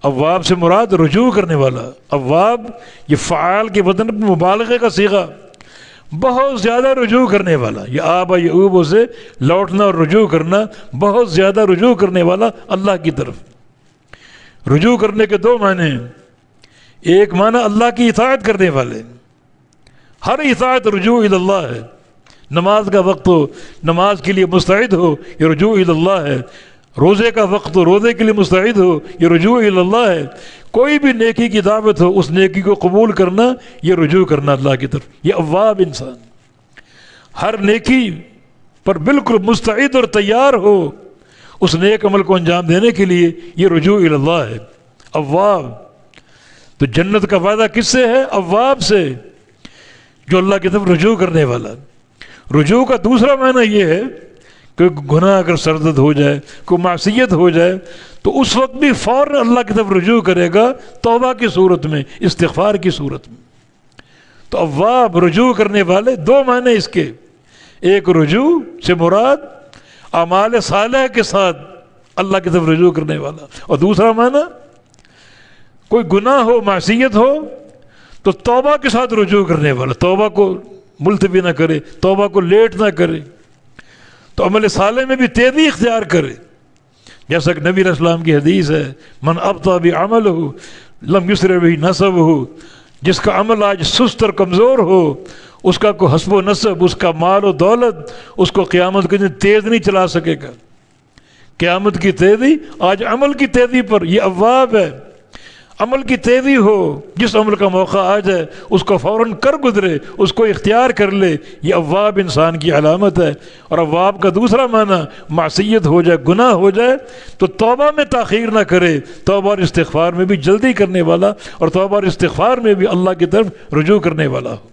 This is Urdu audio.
اواب سے مراد رجوع کرنے والا. اواب یہ فعال کے وزن پر مبالغے کا صیغہ، بہت زیادہ رجوع کرنے والا. یہ آبا یعوب سے لوٹنا اور رجوع کرنا، بہت زیادہ رجوع کرنے والا اللہ کی طرف. رجوع کرنے کے دو معنی ہیں. ایک معنی اللہ کی اطاعت کرنے والے، ہر اطاعت رجوع الی اللہ ہے. نماز کا وقت ہو نماز کے لیے مستعد ہو، یہ رجوع الی اللہ ہے. روزے کا وقت ہو روزے کے لیے مستعد ہو، یہ رجوع الی اللہ ہے. کوئی بھی نیکی کی دعوت ہو اس نیکی کو قبول کرنا، یہ رجوع کرنا اللہ کی طرف. یہ اواب انسان ہر نیکی پر بالکل مستعد اور تیار ہو اس نیک عمل کو انجام دینے کے لیے، یہ رجوع الی اللہ ہے. اواب. تو جنت کا وعدہ کس سے ہے؟ اواب سے، جو اللہ کی طرف رجوع کرنے والا. رجوع کا دوسرا معنی یہ ہے کہ گناہ اگر سرزد ہو جائے، کوئی معصیت ہو جائے، تو اس وقت بھی فوراً اللہ کی طرف رجوع کرے گا، توبہ کی صورت میں، استغفار کی صورت میں. تو اواب رجوع کرنے والے، دو معنی اس کے. ایک رجوع سے مراد اعمال صالح کے ساتھ اللہ کی طرف رجوع کرنے والا، اور دوسرا معنی کوئی گناہ ہو معصیت ہو تو توبہ کے ساتھ رجوع کرنے والا، توبہ کو ملتوی نہ کرے، توبہ کو لیٹ نہ کرے، تو عمل صالح میں بھی تیزی اختیار کرے. جیسا کہ نبی علیہ السلام کی حدیث ہے، من ابطأ بعملہ لم یسرع بہ نسبہ، جس کا عمل آج سست اور کمزور ہو، اس کا کوئی حسب و نسب، اس کا مال و دولت اس کو قیامت کے دن تیز نہیں چلا سکے گا. قیامت کی تیزی آج عمل کی تیزی پر، یہ اواب ہے. عمل کی تیزی ہو، جس عمل کا موقع آ جائے اس کو فوراً کر گزرے، اس کو اختیار کر لے، یہ اواب انسان کی علامت ہے. اور اواب کا دوسرا معنی معصیت ہو جائے، گناہ ہو جائے تو توبہ میں تاخیر نہ کرے، توبہ اور استغفار میں بھی جلدی کرنے والا، اور توبہ اور استغفار میں بھی اللہ کی طرف رجوع کرنے والا ہو.